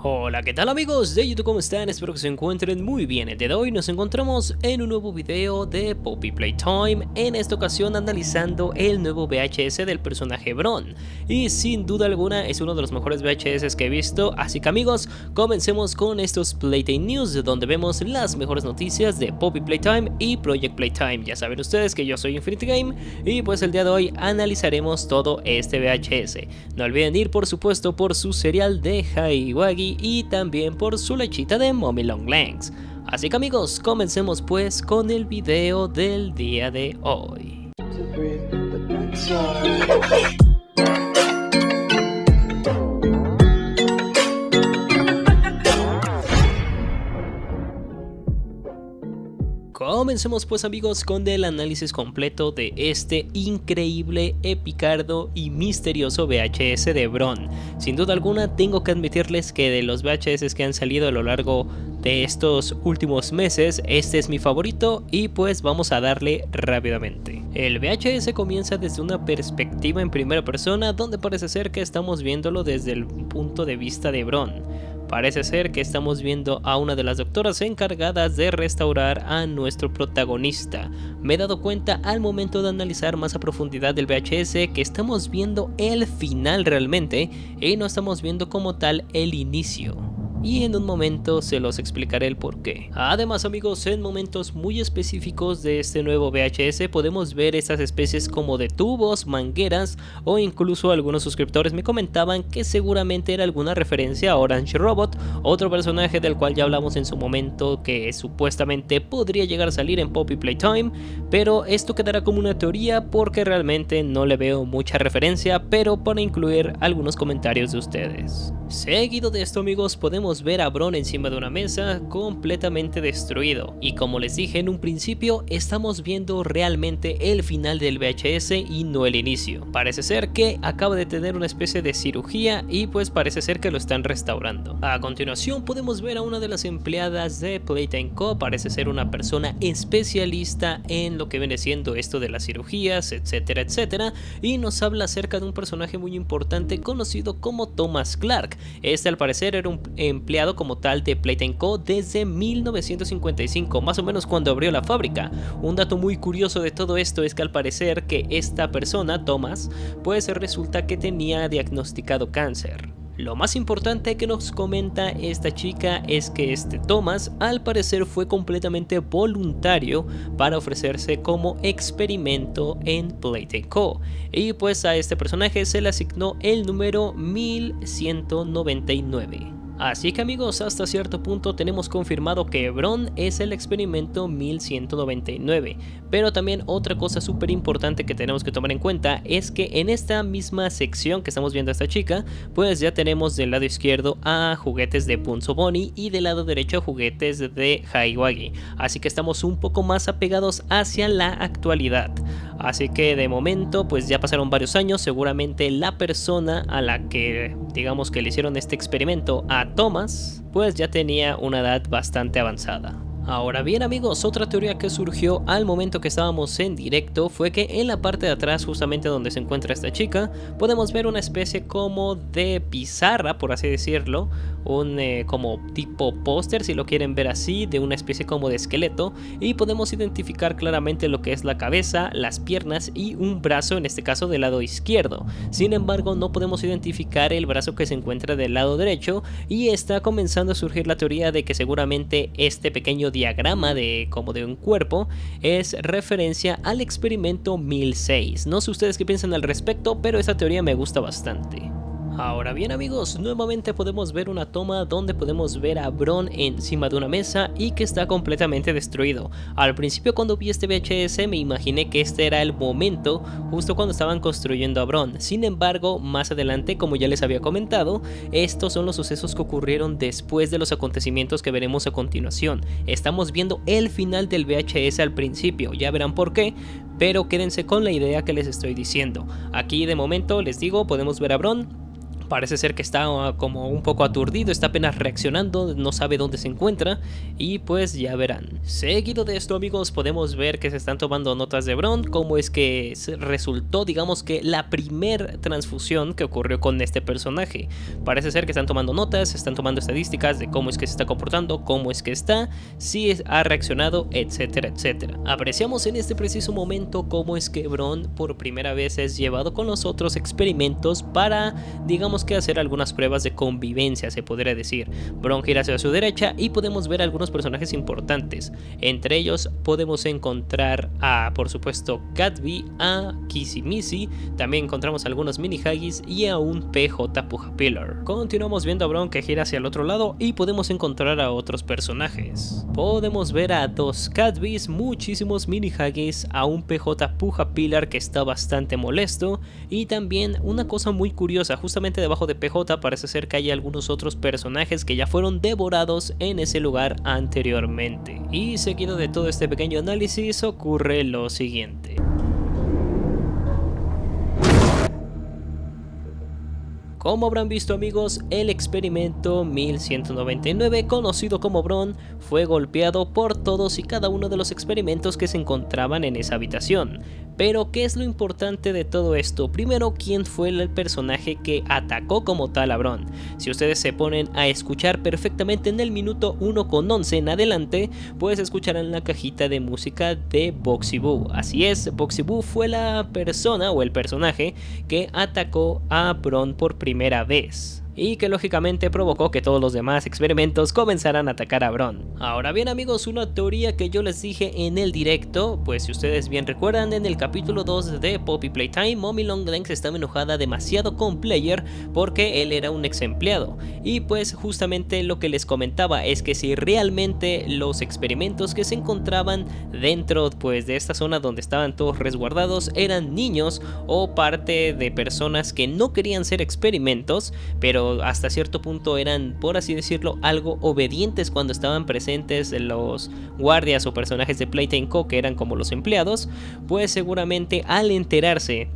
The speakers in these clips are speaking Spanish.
Hola, ¿qué tal amigos de YouTube? ¿Cómo están? Espero que se encuentren muy bien. El día de hoy nos encontramos en un nuevo video de Poppy Playtime, en esta ocasión analizando el nuevo VHS del personaje Bron. Y sin duda alguna es uno de los mejores VHS que he visto, así que amigos, comencemos con estos Playtime News, donde vemos las mejores noticias de Poppy Playtime y Project Playtime. Ya saben ustedes que yo soy Infinity Game y pues el día de hoy analizaremos todo este VHS. No olviden ir por supuesto por su cereal de Haiwagi y también por su lechita de Mommy Long Legs. Así que amigos, comencemos pues con el video del día de hoy. Comencemos pues amigos con el análisis completo de este increíble, epicardo y misterioso VHS de Bron. Sin duda alguna tengo que admitirles que de los VHS que han salido a lo largo de estos últimos meses, este es mi favorito y pues vamos a darle rápidamente. El VHS comienza desde una perspectiva en primera persona donde parece ser que estamos viéndolo desde el punto de vista de Bron. Parece ser que estamos viendo a una de las doctoras encargadas de restaurar a nuestro protagonista. Me he dado cuenta al momento de analizar más a profundidad del VHS que estamos viendo el final realmente y no estamos viendo como tal el inicio. Y en un momento se los explicaré el porqué. Además amigos, en momentos muy específicos de este nuevo VHS podemos ver estas especies como de tubos, mangueras o incluso algunos suscriptores me comentaban que seguramente era alguna referencia a Orange Robot, otro personaje del cual ya hablamos en su momento que supuestamente podría llegar a salir en Poppy Playtime, pero esto quedará como una teoría porque realmente no le veo mucha referencia, pero para incluir algunos comentarios de ustedes. Seguido de esto amigos podemos ver a Bron encima de una mesa completamente destruido y como les dije en un principio estamos viendo realmente el final del VHS y no el inicio. Parece ser que acaba de tener una especie de cirugía y pues parece ser que lo están restaurando. A continuación podemos ver a una de las empleadas de Playtime Co. Parece ser una persona especialista en lo que viene siendo esto de las cirugías, etcétera etcétera, y nos habla acerca de un personaje muy importante conocido como Thomas Clark. Este al parecer era un empleado como tal de Playtime Co. desde 1955, más o menos cuando abrió la fábrica. Un dato muy curioso de todo esto es que al parecer que esta persona, Thomas, pues resulta que tenía diagnosticado cáncer. Lo más importante que nos comenta esta chica es que este Thomas al parecer fue completamente voluntario para ofrecerse como experimento en Playtime Co. Y pues a este personaje se le asignó el número 1199. Así que amigos, hasta cierto punto tenemos confirmado que Bron es el experimento 1199, pero también otra cosa súper importante que tenemos que tomar en cuenta es que en esta misma sección que estamos viendo a esta chica, pues ya tenemos del lado izquierdo a juguetes de Punzo Bunny y del lado derecho a juguetes de Haiwagi, así que estamos un poco más apegados hacia la actualidad. Así que de momento pues ya pasaron varios años, seguramente la persona a la que digamos que le hicieron este experimento a Thomas pues ya tenía una edad bastante avanzada. Ahora bien amigos, otra teoría que surgió al momento que estábamos en directo fue que en la parte de atrás, justamente donde se encuentra esta chica, podemos ver una especie como de pizarra, por así decirlo, un como tipo póster si lo quieren ver así, de una especie como de esqueleto, y podemos identificar claramente lo que es la cabeza, las piernas y un brazo, en este caso del lado izquierdo. Sin embargo no podemos identificar el brazo que se encuentra del lado derecho y está comenzando a surgir la teoría de que seguramente este pequeño diagrama como de un cuerpo es referencia al experimento 1006. No sé ustedes qué piensan al respecto, pero esa teoría me gusta bastante. Ahora bien amigos, nuevamente podemos ver una toma donde podemos ver a Bron encima de una mesa y que está completamente destruido. Al principio cuando vi este VHS me imaginé que este era el momento justo cuando estaban construyendo a Bron. Sin embargo, más adelante, como ya les había comentado, estos son los sucesos que ocurrieron después de los acontecimientos que veremos a continuación. Estamos viendo el final del VHS al principio, ya verán por qué, pero quédense con la idea que les estoy diciendo. Aquí de momento les digo, podemos ver a Bron parece ser que está como un poco aturdido, está apenas reaccionando, no sabe dónde se encuentra y pues ya verán. Seguido de esto, amigos, podemos ver que se están tomando notas de Bron, cómo es que resultó, digamos que la primer transfusión que ocurrió con este personaje. Parece ser que están tomando notas, están tomando estadísticas de cómo es que se está comportando, cómo es que está, si ha reaccionado, etcétera, etcétera. Apreciamos en este preciso momento cómo es que Bron por primera vez es llevado con los otros experimentos para, digamos que hacer algunas pruebas de convivencia, se podría decir. Bron gira hacia su derecha y podemos ver algunos personajes importantes. Entre ellos podemos encontrar a, por supuesto, Gatsby, a Kissy-Missy, también encontramos algunos mini Haggis y a un PJ Pujapillar. Continuamos viendo a Bron que gira hacia el otro lado y podemos encontrar a otros personajes. Podemos ver a dos Gatsbys, muchísimos mini Haggis, a un PJ Pujapillar que está bastante molesto y también una cosa muy curiosa, justamente debajo de PJ parece ser que hay algunos otros personajes que ya fueron devorados en ese lugar anteriormente. Y seguido de todo este pequeño análisis ocurre lo siguiente. Como habrán visto, amigos, el experimento 1199, conocido como Bron, fue golpeado por todos y cada uno de los experimentos que se encontraban en esa habitación. Pero, ¿qué es lo importante de todo esto? Primero, ¿quién fue el personaje que atacó como tal a Bron? Si ustedes se ponen a escuchar perfectamente en el minuto 1:11 en adelante, pues escucharán la cajita de música de Boxy Boo. Así es, Boxy Boo fue la persona o el personaje que atacó a Bron por primera vez, y que lógicamente provocó que todos los demás experimentos comenzaran a atacar a Bron. Ahora bien, amigos, una teoría que yo les dije en el directo, pues si ustedes bien recuerdan, en el capítulo 2 de Poppy Playtime, Mommy Longlegs estaba enojada demasiado con Player porque él era un ex empleado, y pues justamente lo que les comentaba es que si realmente los experimentos que se encontraban dentro pues de esta zona donde estaban todos resguardados eran niños o parte de personas que no querían ser experimentos, pero hasta cierto punto eran, por así decirlo, algo obedientes cuando estaban presentes los guardias o personajes de Playtime Co, que eran como los empleados, pues seguramente al enterarse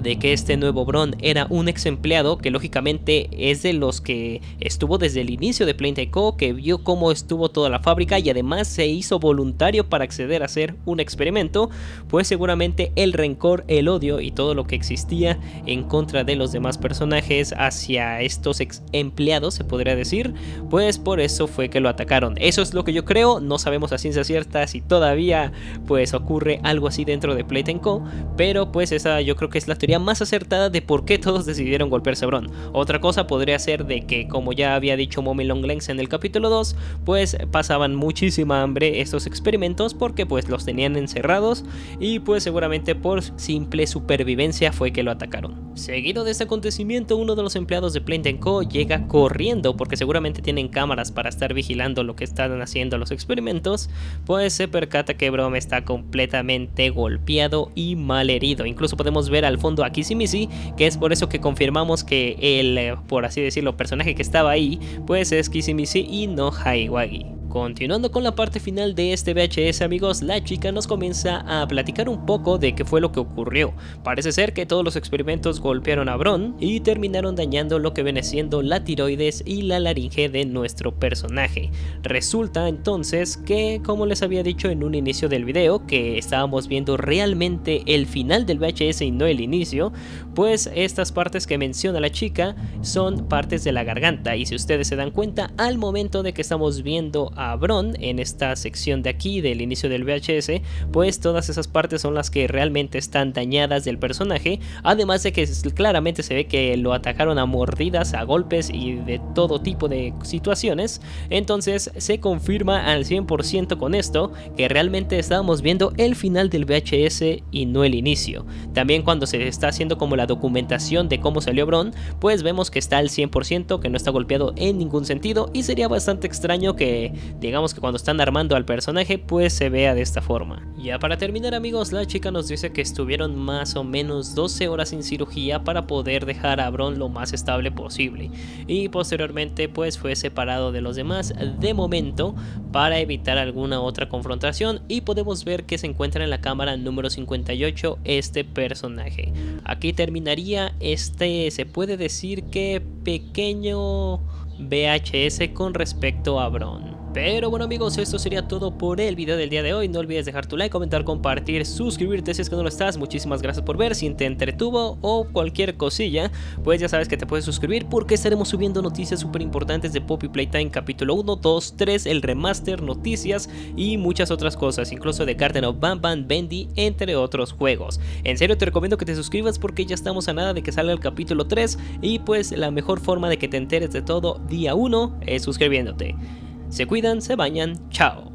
de que este nuevo Bron era un ex empleado, que lógicamente es de los que estuvo desde el inicio de Playtime Co, que vio cómo estuvo toda la fábrica y además se hizo voluntario para acceder a hacer un experimento, pues seguramente el rencor, el odio y todo lo que existía en contra de los demás personajes hacia estos ex empleados, se podría decir, pues por eso fue que lo atacaron. Eso es lo que yo creo, no sabemos a ciencia cierta si todavía pues ocurre algo así dentro de Playtime Co, pero pues esa yo creo que es la teoría más acertada de por qué todos decidieron golpearse a Bron. Otra cosa podría ser de que, como ya había dicho Mommy Longlegs en el capítulo 2, pues pasaban muchísima hambre estos experimentos porque pues los tenían encerrados y pues seguramente por simple supervivencia fue que lo atacaron. Seguido de este acontecimiento, uno de los empleados de Playtime Co llega corriendo porque seguramente tienen cámaras para estar vigilando lo que están haciendo los experimentos, pues se percata que Bron está completamente golpeado y mal herido. Incluso podemos ver al fondo a Kissy-Missy, que es por eso que confirmamos que el, por así decirlo, personaje que estaba ahí, pues es Kissy-Missy y no Hagi-Wagi. Continuando con la parte final de este VHS, amigos, la chica nos comienza a platicar un poco de qué fue lo que ocurrió. Parece ser que todos los experimentos golpearon a Bron y terminaron dañando lo que viene siendo la tiroides y la laringe de nuestro personaje. Resulta entonces que, como les había dicho en un inicio del video, que estábamos viendo realmente el final del VHS y no el inicio, pues estas partes que menciona la chica son partes de la garganta, y si ustedes se dan cuenta, al momento de que estamos viendo a Bron en esta sección de aquí del inicio del VHS, pues todas esas partes son las que realmente están dañadas del personaje, además de que claramente se ve que lo atacaron a mordidas, a golpes y de todo tipo de situaciones. Entonces se confirma al 100% con esto que realmente estábamos viendo el final del VHS y no el inicio. También cuando se está haciendo como la documentación de cómo salió Bron, pues vemos que está al 100%, que no está golpeado en ningún sentido, y sería bastante extraño que digamos que cuando están armando al personaje pues se vea de esta forma. Ya para terminar amigos, la chica nos dice que estuvieron más o menos 12 horas sin cirugía para poder dejar a Bron lo más estable posible y posteriormente pues fue separado de los demás de momento para evitar alguna otra confrontación, y podemos ver que se encuentra en la cámara número 58 este personaje. Aquí terminaría se puede decir que pequeño VHS con respecto a Bron. Pero bueno amigos, esto sería todo por el video del día de hoy. No olvides dejar tu like, comentar, compartir, suscribirte si es que no lo estás. Muchísimas gracias por ver. Si te entretuvo o cualquier cosilla, pues ya sabes que te puedes suscribir porque estaremos subiendo noticias súper importantes de Poppy Playtime capítulo 1, 2, 3, el remaster, noticias y muchas otras cosas, incluso de Garden of Banban, Bendy, entre otros juegos. En serio te recomiendo que te suscribas porque ya estamos a nada de que salga el capítulo 3 y pues la mejor forma de que te enteres de todo día 1 es suscribiéndote. Se cuidan, se bañan, chao.